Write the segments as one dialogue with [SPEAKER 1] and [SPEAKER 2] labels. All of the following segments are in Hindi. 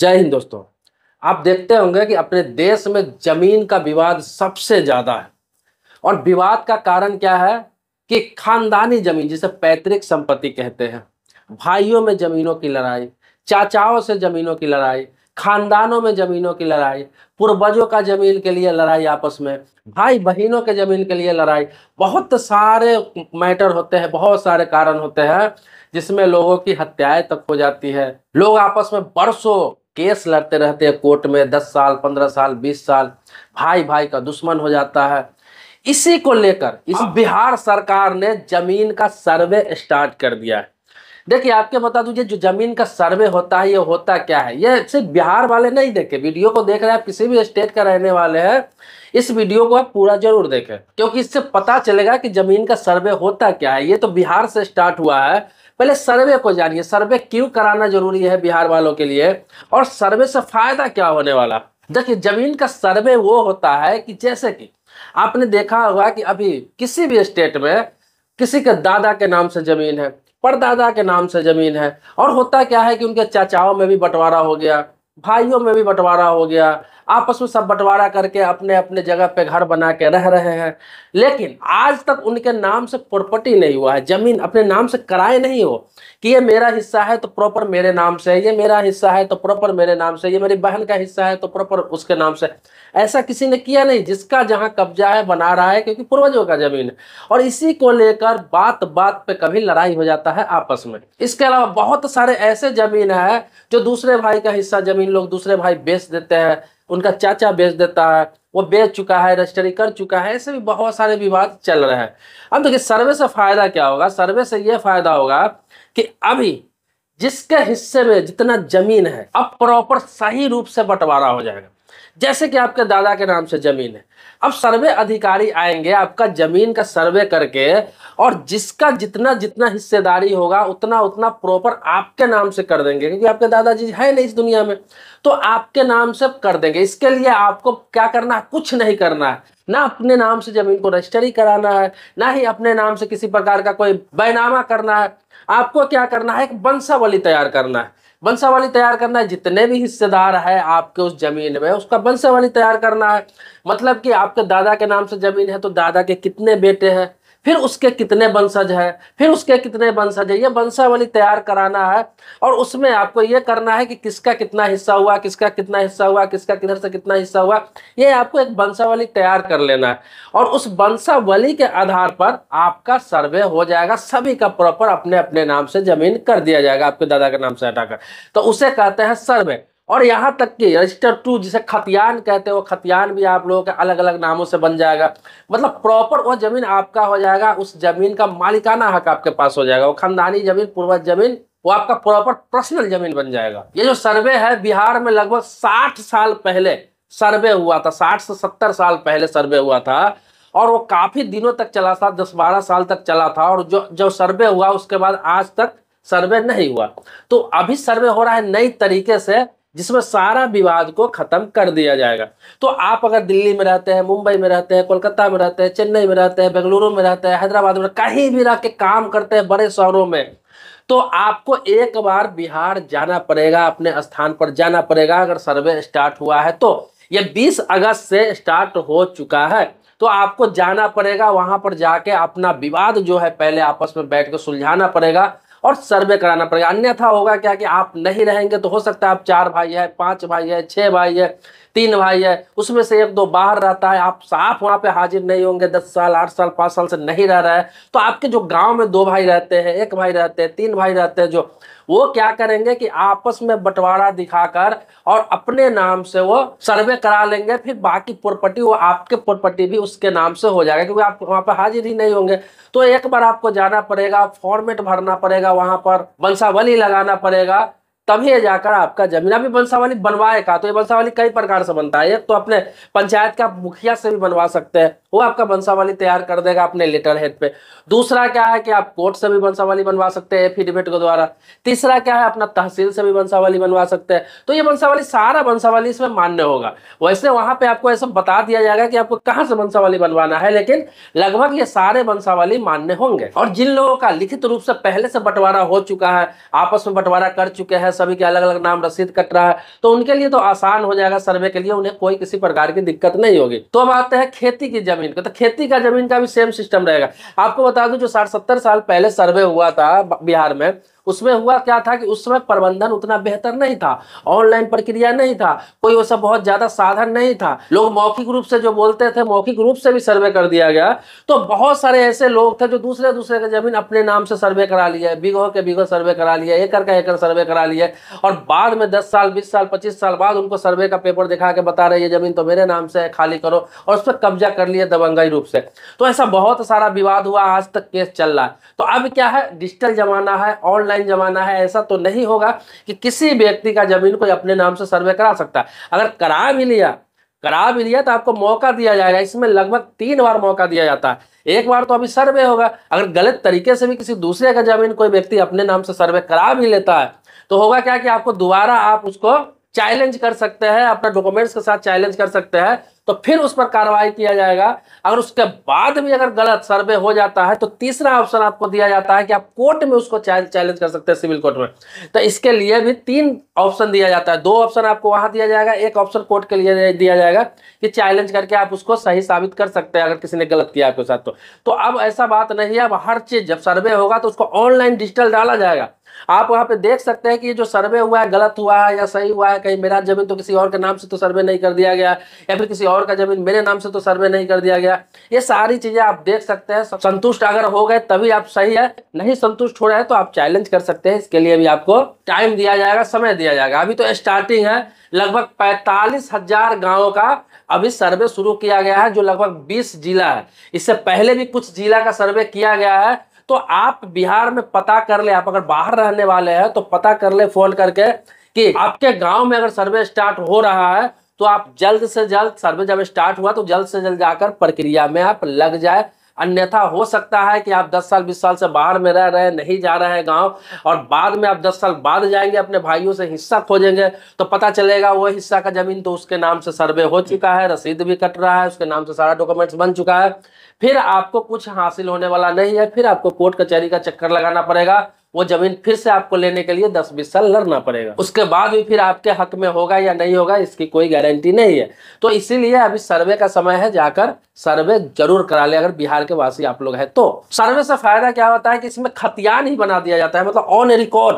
[SPEAKER 1] जय हिंद दोस्तों। आप देखते होंगे कि अपने देश में जमीन का विवाद सबसे ज्यादा है। और विवाद का कारण क्या है कि खानदानी जमीन, जिसे पैतृक संपत्ति कहते हैं, भाइयों में जमीनों की लड़ाई, चाचाओं से जमीनों की लड़ाई, खानदानों में जमीनों की लड़ाई, पूर्वजों का जमीन के लिए लड़ाई, आपस में भाई बहनों के जमीन के लिए लड़ाई। बहुत सारे मैटर होते हैं, बहुत सारे कारण होते हैं जिसमें लोगों की हत्याएं तक हो जाती है। लोग आपस में बरसों केस लड़ते रहते हैं कोर्ट में, 10 साल, 15 साल, 20 साल, भाई भाई का दुश्मन हो जाता है। इसी को लेकर इस बिहार सरकार ने जमीन का सर्वे स्टार्ट कर दिया है। देखिए, आपके बता दूं, जो जमीन का सर्वे होता है, ये होता क्या है। ये सिर्फ बिहार वाले नहीं देखे, वीडियो को देख रहे हैं आप किसी भी स्टेट का रहने वाले हैं, इस वीडियो को आप पूरा जरूर देखें, क्योंकि इससे पता चलेगा कि जमीन का सर्वे होता क्या है। ये तो बिहार से स्टार्ट हुआ है। पहले सर्वे को जानिए, सर्वे क्यों कराना जरूरी है बिहार वालों के लिए, और सर्वे से फायदा क्या होने वाला। देखिए, जमीन का सर्वे वो होता है कि जैसे कि आपने देखा होगा कि अभी किसी भी स्टेट में किसी के दादा के नाम से जमीन है, परदादा के नाम से जमीन है, और होता क्या है कि उनके चाचाओं में भी बंटवारा हो गया, भाइयों में भी बंटवारा हो गया, आपस में सब बंटवारा करके अपने अपने जगह पे घर बना के रह रहे हैं। लेकिन आज तक उनके नाम से प्रॉपर्टी नहीं हुआ है, जमीन अपने नाम से कराए नहीं हो कि ये मेरा हिस्सा है तो प्रॉपर मेरे नाम से, ये मेरा हिस्सा है तो प्रॉपर मेरे नाम से, ये मेरी बहन का हिस्सा है तो प्रॉपर उसके नाम से। ऐसा किसी ने किया नहीं, जिसका जहां कब्जा है बना रहा है, क्योंकि पूर्वजों का जमीन है। और इसी को लेकर बात बात पे कभी लड़ाई हो जाता है आपस में। इसके अलावा बहुत सारे ऐसे जमीन है जो दूसरे भाई का हिस्सा जमीन लोग दूसरे भाई बेच देते हैं, उनका चाचा बेच देता है, वो बेच चुका है, रजिस्ट्री कर चुका है। ऐसे भी बहुत सारे विवाद चल रहे हैं। अब देखिए, सर्वे से फायदा क्या होगा। सर्वे से ये फायदा होगा कि अभी जिसके हिस्से में जितना जमीन है, अब प्रॉपर सही रूप से बंटवारा हो जाएगा। जैसे कि आपके दादा के नाम से जमीन है, अब सर्वे अधिकारी आएंगे आपका जमीन का सर्वे करके, और जिसका जितना जितना हिस्सेदारी होगा उतना उतना प्रॉपर आपके नाम से कर देंगे, क्योंकि आपके दादाजी है नहीं इस दुनिया में, तो आपके नाम से कर देंगे। इसके लिए आपको क्या करना है, कुछ नहीं करना है। ना अपने नाम से जमीन को रजिस्ट्री कराना है, ना ही अपने नाम से किसी प्रकार का कोई बैनामा करना है। आपको क्या करना है, एक वंशावली तैयार करना है। वंशावली तैयार करना है, जितने भी हिस्सेदार है आपके उस जमीन में, उसका वंशावली तैयार करना है। मतलब कि आपके दादा के नाम से जमीन है तो दादा के कितने बेटे हैं, फिर उसके कितने वंशज है, फिर उसके कितने वंशज है, ये वंशावली तैयार कराना है। और उसमें आपको ये करना है कि किसका कितना हिस्सा हुआ, किसका कितना हिस्सा हुआ, किसका किधर से कितना हिस्सा हुआ, ये आपको एक वंशावली तैयार कर लेना है। और उस वंशावली के आधार पर आपका सर्वे हो जाएगा, सभी का प्रॉपर अपने अपने नाम से जमीन कर दिया जाएगा, आपके दादा के नाम से हटाकर। तो उसे कहते हैं सर्वे। और यहाँ तक कि रजिस्टर 2, जिसे खतियान कहते हैं, वो खतियान भी आप लोगों के अलग अलग नामों से बन जाएगा। मतलब प्रॉपर वो जमीन आपका हो जाएगा, उस जमीन का मालिकाना हक आपके पास हो जाएगा। वो खानदानी जमीन, पूर्वज जमीन, वो आपका प्रॉपर पर्सनल जमीन बन जाएगा। ये जो सर्वे है, बिहार में लगभग 60 साल पहले सर्वे हुआ था, 60 से 70 साल पहले सर्वे हुआ था, और वो काफी दिनों तक चला था, 10-12 साल तक चला था। और जो सर्वे हुआ उसके बाद आज तक सर्वे नहीं हुआ। तो अभी सर्वे हो रहा है नई तरीके से, जिसमें सारा विवाद को खत्म कर दिया जाएगा। तो आप अगर दिल्ली में रहते हैं, मुंबई में रहते हैं, कोलकाता में रहते हैं, चेन्नई में रहते हैं, बेंगलुरु में रहते हैं, हैदराबाद में, कहीं भी रह के काम करते हैं बड़े शहरों में, तो आपको एक बार बिहार जाना पड़ेगा, अपने स्थान पर जाना पड़ेगा। अगर सर्वे स्टार्ट हुआ है तो ये 20 अगस्त से स्टार्ट हो चुका है, तो आपको जाना पड़ेगा। वहां पर जाके अपना विवाद जो है पहले आपस में बैठ कर सुलझाना पड़ेगा और सर्वे कराना पड़ेगा। अन्यथा होगा क्या कि आप नहीं रहेंगे तो हो सकता है आप 4 भाई है, 5 भाई है, 6 भाई है, 3 भाई है, उसमें से 1-2 बाहर रहता है, आप साफ वहां पे हाजिर नहीं होंगे, 10 साल, 8 साल, 5 साल से नहीं रह रहा है, तो आपके जो गांव में 2 भाई रहते हैं, 1 भाई रहते हैं, 3 भाई रहते हैं, जो वो क्या करेंगे कि आपस में बंटवारा दिखाकर और अपने नाम से वो सर्वे करा लेंगे। फिर बाकी प्रॉपर्टी, वो आपके प्रॉपर्टी भी उसके नाम से हो जाएगा, क्योंकि आप वहां पर हाजिर ही नहीं होंगे। तो एक बार आपको जाना पड़ेगा, फॉर्मेट भरना पड़ेगा, वहां पर वंशावली लगाना पड़ेगा, तभी जाकर आपका जमीन। अभी वंशावली बनवाएगा तो ये वंशावली कई प्रकार से बनता है। एक तो अपने पंचायत का मुखिया से भी बनवा सकते हैं, वो आपका वंशावली तैयार कर देगा अपने लेटर हेड पे। दूसरा क्या है कि आप कोर्ट से भी वंशावली बनवा सकते हैं एफिडेविट के द्वारा। तीसरा क्या है, अपना तहसील से भी वंशावली बनवा सकते हैं। तो ये वंशावली, सारा वंशावली इसमें मान्य होगा। वैसे वहां पे आपको ऐसा बता दिया जाएगा कि आपको कहां से वंशावली बनवाना है, लेकिन लगभग ये सारे वंशावली मान्य होंगे। और जिन लोगों का लिखित रूप से पहले से बंटवारा हो चुका है, आपस में बंटवारा कर चुके हैं, सभी के अलग अलग नाम रसीद कट रहा है, तो उनके लिए तो आसान हो जाएगा सर्वे के लिए, उन्हें कोई किसी प्रकार की दिक्कत नहीं होगी। तो अब आते हैं खेती की जमीन को। तो खेती का जमीन का भी सेम सिस्टम रहेगा। आपको बता दूं, जो 60-70 साल पहले सर्वे हुआ था बिहार में, उसमें हुआ क्या था कि उस समय प्रबंधन उतना बेहतर नहीं था, ऑनलाइन प्रक्रिया नहीं था, कोई वैसा बहुत ज्यादा साधन नहीं था। लोग मौखिक रूप से जो बोलते थे, मौखिक रूप से भी सर्वे कर दिया गया। तो बहुत सारे ऐसे लोग थे जो दूसरे दूसरे का जमीन अपने नाम से सर्वे करा लिए, बीघों के बीघों सर्वे करा लिए, एकड़ का एकड़ सर्वे करा लिए, और बाद में 10 साल 20 साल 25 साल बाद उनको सर्वे का पेपर दिखा के बता रहे ये जमीन तो मेरे नाम से है, खाली करो, और उस पर कब्जा कर लिए दबंगई रूप से। तो ऐसा बहुत सारा विवाद हुआ, आज तक केस चल रहा है। तो अब क्या है, डिजिटल जमाना है, ऑनलाइन जमाना है, ऐसा तो नहीं होगा कि किसी व्यक्ति का जमीन कोई अपने नाम से सर्वे करा सकता है। अगर करा भी लिया तो आपको मौका दिया जाएगा। इसमें लगभग 3 बार मौका दिया जाता है। एक बार तो अभी सर्वे होगा, अगर गलत तरीके से भी किसी दूसरे का जमीन कोई व्यक्ति अपने नाम से सर्वे करा भी लेता है तो होगा क्या कि आपको दोबारा आप उसको चैलेंज कर सकते हैं, अपने डॉक्यूमेंट्स के साथ चैलेंज कर सकते हैं, तो फिर उस पर कार्रवाई किया जाएगा। अगर उसके बाद भी अगर गलत सर्वे हो जाता है तो तीसरा ऑप्शन आपको दिया जाता है कि आप कोर्ट में उसको चैलेंज कर सकते हैं, सिविल कोर्ट में। तो इसके लिए भी 3 ऑप्शन दिया जाता है। 2 ऑप्शन आपको वहां दिया जाएगा, 1 ऑप्शन कोर्ट के लिए दिया जाएगा कि चैलेंज करके आप उसको सही साबित कर सकते हैं अगर किसी ने गलत किया आपके साथ। तो अब ऐसा बात नहीं है, अब हर चीज जब सर्वे होगा तो उसको ऑनलाइन डिजिटल डाला जाएगा। आप वहां पे देख सकते हैं कि ये जो सर्वे हुआ है गलत हुआ है या सही हुआ है, कहीं मेरा जमीन तो किसी और के नाम से तो सर्वे नहीं कर दिया गया, या फिर किसी और का जमीन मेरे नाम से तो सर्वे नहीं कर दिया गया। ये सारी चीजें आप देख सकते हैं। संतुष्ट अगर हो गए तभी आप सही है, नहीं संतुष्ट हो रहे हैं तो आप चैलेंज कर सकते हैं। इसके लिए भी आपको टाइम दिया जाएगा, समय दिया जाएगा। अभी तो स्टार्टिंग है, लगभग 45,000 गाँव का अभी सर्वे शुरू किया गया है, जो लगभग 20 जिला है। इससे पहले भी कुछ जिला का सर्वे किया गया है। तो आप बिहार में पता कर ले, आप अगर बाहर रहने वाले हैं तो पता कर ले फोन करके कि आपके गांव में अगर सर्वे स्टार्ट हो रहा है तो आप जल्द से जल्द, सर्वे जब स्टार्ट हुआ तो जल्द से जल्द जाकर प्रक्रिया में आप लग जाए। अन्यथा हो सकता है कि आप 10 साल 20 साल से बाहर में रह रहे हैं, नहीं जा रहे हैं गांव, और बाद में आप 10 साल बाद जाएंगे, अपने भाइयों से हिस्सा खोजेंगे तो पता चलेगा वो हिस्सा का जमीन तो उसके नाम से सर्वे हो चुका है, रसीद भी कट रहा है, उसके नाम से सारा डॉक्यूमेंट्स बन चुका है। फिर आपको कुछ हासिल होने वाला नहीं है, फिर आपको कोर्ट कचहरी का चक्कर लगाना पड़ेगा, वो जमीन फिर से आपको लेने के लिए 10-20 साल लड़ना पड़ेगा। उसके बाद भी फिर आपके हक में होगा या नहीं होगा इसकी कोई गारंटी नहीं है। तो इसीलिए अभी सर्वे का समय है, जाकर सर्वे जरूर करा ले अगर बिहार के वासी आप लोग हैं तो। सर्वे से फायदा क्या होता है कि इसमें खतियान ही बना दिया जाता है, मतलब ऑन रिकॉर्ड,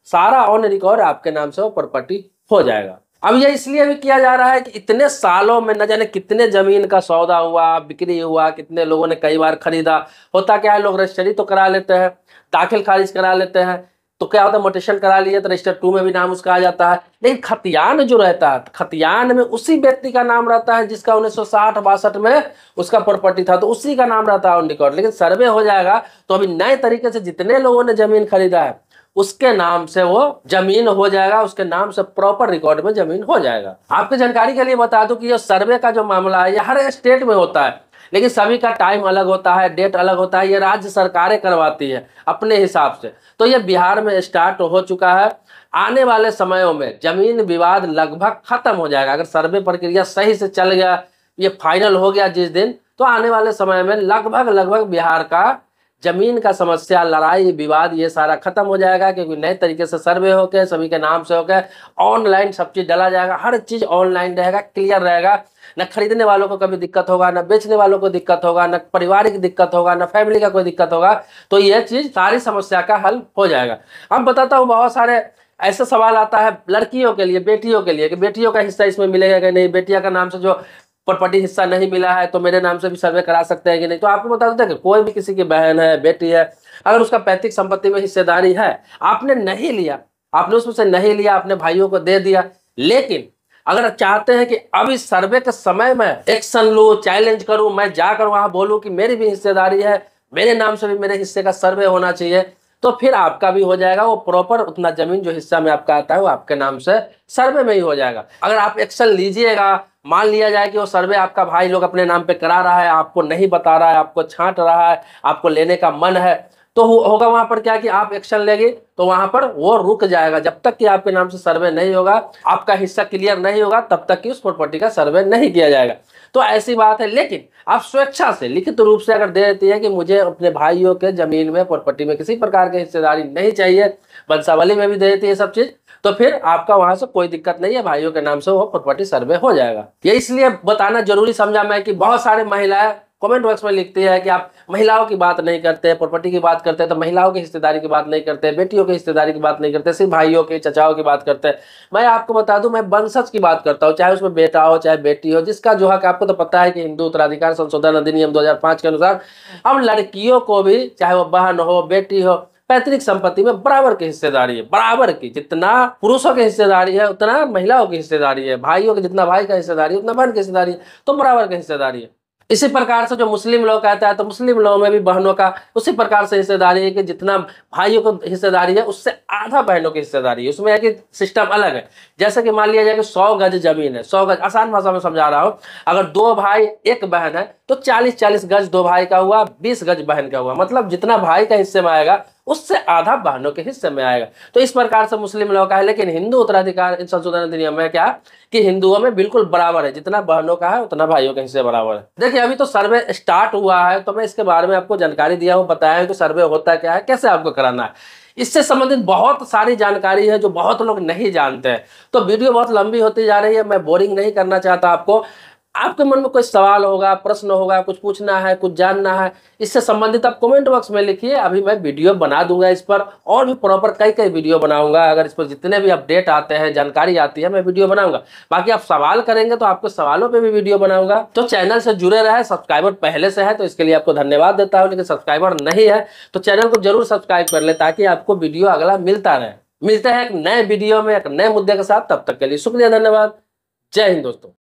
[SPEAKER 1] सारा ऑन रिकॉर्ड आपके नाम से वो प्रॉपर्टी हो जाएगा। अब ये इसलिए भी किया जा रहा है कि इतने सालों में न जाने कितने जमीन का सौदा हुआ, बिक्री हुआ, कितने लोगों ने कई बार खरीदा। होता क्या है, लोग रजिस्ट्री तो करा लेते हैं, दाखिल खारिज करा लेते हैं, तो क्या होता है मोटेशन करा लिए तो रजिस्टर 2 में भी नाम उसका आ जाता है। लेकिन खतियान जो रहता है, खतियान में उसी व्यक्ति का नाम रहता है जिसका 1960-62 में उसका प्रॉपर्टी था, तो उसी का नाम रहता है ऑन रिकॉर्ड। लेकिन सर्वे हो जाएगा तो अभी नए तरीके से जितने लोगों ने जमीन खरीदा है उसके नाम से वो जमीन हो जाएगा, उसके नाम से प्रॉपर रिकॉर्ड में जमीन हो जाएगा। आपकी जानकारी के लिए बता दूं कि ये सर्वे का जो मामला है ये हर स्टेट में होता है, लेकिन सभी का टाइम अलग होता है, डेट अलग होता है। ये राज्य सरकारें करवाती है अपने हिसाब से। तो ये बिहार में स्टार्ट हो चुका है। आने वाले समयों में जमीन विवाद लगभग खत्म हो जाएगा अगर सर्वे प्रक्रिया सही से चल गया, ये फाइनल हो गया जिस दिन, तो आने वाले समय में लगभग बिहार का जमीन का समस्या, लड़ाई विवाद ये सारा खत्म हो जाएगा, क्योंकि नए तरीके से सर्वे होकर सभी के नाम से होकर ऑनलाइन सब चीज डाला जाएगा। हर चीज ऑनलाइन रहेगा, क्लियर रहेगा। न खरीदने वालों को कभी दिक्कत होगा, न बेचने वालों को दिक्कत होगा, न पारिवारिक दिक्कत होगा, न फैमिली का कोई दिक्कत होगा। तो यह चीज सारी समस्या का हल हो जाएगा। अब बताता हूँ, बहुत सारे ऐसा सवाल आता है लड़कियों के लिए, बेटियों के लिए, कि बेटियों का हिस्सा इसमें मिलेगा कि नहीं, बेटिया का नाम से जो प्रॉपर्टी हिस्सा नहीं मिला है तो मेरे नाम से भी सर्वे करा सकते हैं कि नहीं। तो आपको बता देते हैं कि कोई भी किसी की बहन है, बेटी है, अगर उसका पैतृक संपत्ति में हिस्सेदारी है, आपने नहीं लिया, आपने उसमें से नहीं लिया, अपने भाइयों को दे दिया, लेकिन अगर चाहते हैं कि अब इस सर्वे के समय में एक्शन लूं, चैलेंज करूं, मैं जाकर वहां बोलूं कि मेरी भी हिस्सेदारी है, मेरे नाम से भी मेरे हिस्से का सर्वे होना चाहिए, तो फिर आपका भी हो जाएगा। वो प्रॉपर उतना जमीन जो हिस्सा में आपका आता है वो आपके नाम से सर्वे में ही हो जाएगा। अगर आप एक्शन लीजिएगा मान लिया जाए कि वो सर्वे आपका भाई लोग अपने नाम पे करा रहा है, आपको नहीं बता रहा है, आपको छांट रहा है, आपको लेने का मन है, तो होगा वहां पर क्या कि आप एक्शन लेंगे तो वहां पर वो रुक जाएगा। जब तक कि आपके नाम से सर्वे नहीं होगा, आपका हिस्सा क्लियर नहीं होगा, तब तक कि उस प्रॉपर्टी का सर्वे नहीं किया जाएगा। तो ऐसी बात है। लेकिन आप स्वेच्छा से लिखित रूप से अगर दे देती है कि मुझे अपने भाइयों के जमीन में, प्रॉपर्टी में किसी प्रकार की हिस्सेदारी नहीं चाहिए, वंशावली में भी दे देती है सब चीज, तो फिर आपका वहां से कोई दिक्कत नहीं है, भाइयों के नाम से वो प्रॉपर्टी सर्वे हो जाएगा। ये इसलिए बताना जरूरी समझा मैं कि बहुत सारे महिलाएं कमेंट बॉक्स में लिखती है कि आप महिलाओं की बात नहीं करते, प्रॉपर्टी की बात करते हैं तो महिलाओं की हिस्सेदारी की बात नहीं करते, बेटियों की हिस्सेदारी की बात नहीं करते, सिर्फ भाइयों के, चचाओं की बात करते हैं। मैं आपको बता दूं, मैं वंशज की बात करता हूं, चाहे उसमें बेटा हो चाहे बेटी हो, जिसका जो हक, आपको तो पता है कि हिंदू उत्तराधिकार संशोधन अधिनियम 2005 के अनुसार अब लड़कियों को भी, चाहे वो बहन हो बेटी हो, पैतृक संपत्ति में बराबर की हिस्सेदारी है, बराबर की। जितना पुरुषों की हिस्सेदारी है उतना महिलाओं की हिस्सेदारी है, भाइयों की जितना भाई का हिस्सेदारी है उतना बहन की हिस्सेदारी है, तो बराबर की हिस्सेदारी है। इसी प्रकार से जो मुस्लिम लोग कहता है, तो मुस्लिम लोगों में भी बहनों का उसी प्रकार से हिस्सेदारी है कि जितना भाइयों को हिस्सेदारी है उससे आधा बहनों की हिस्सेदारी है। उसमें है कि सिस्टम अलग है। जैसे कि मान लिया जाए कि 100 गज जमीन है, 100 गज, आसान भाषा में समझा रहा हूं, अगर 2 भाई 1 बहन है तो 40-40 गज 2 भाई का हुआ, 20 गज बहन का हुआ, मतलब जितना भाई का हिस्से में आएगा उससे आधा बहनों के हिस्से में आएगा। तो इस प्रकार से मुस्लिम लोग का है। लेकिन हिंदू उत्तराधिकार संशोधन अधिनियम में क्या कि हिंदुओं में बिल्कुल बराबर है, जितना बहनों का है उतना भाइयों के हिस्से बराबर है। देखिए अभी तो सर्वे स्टार्ट हुआ है, तो मैं इसके बारे में आपको जानकारी दिया हूँ, बताया है कि सर्वे होता क्या है, कैसे आपको कराना है। इससे संबंधित बहुत सारी जानकारी है जो बहुत लोग नहीं जानते हैं। तो वीडियो बहुत लंबी होती जा रही है, मैं बोरिंग नहीं करना चाहता आपको। आपके मन में कोई सवाल होगा, प्रश्न होगा, कुछ पूछना है, कुछ जानना है, इससे संबंधित आप कमेंट बॉक्स में लिखिए। अभी मैं वीडियो बना दूंगा इस पर, और भी प्रॉपर कई वीडियो बनाऊंगा। अगर इस पर जितने भी अपडेट आते हैं, जानकारी आती है, मैं वीडियो बनाऊंगा। बाकी आप सवाल करेंगे तो आपके सवालों पे भी वीडियो बनाऊंगा। तो चैनल से जुड़े रहे। सब्सक्राइबर पहले से है तो इसके लिए आपको धन्यवाद देता हूँ, लेकिन सब्सक्राइबर नहीं है तो चैनल को जरूर सब्सक्राइब कर ले, ताकि आपको वीडियो अगला मिलता रहे। मिलते हैं एक नए वीडियो में एक नए मुद्दे के साथ, तब तक के लिए शुक्रिया, धन्यवाद, जय हिंद दोस्तों।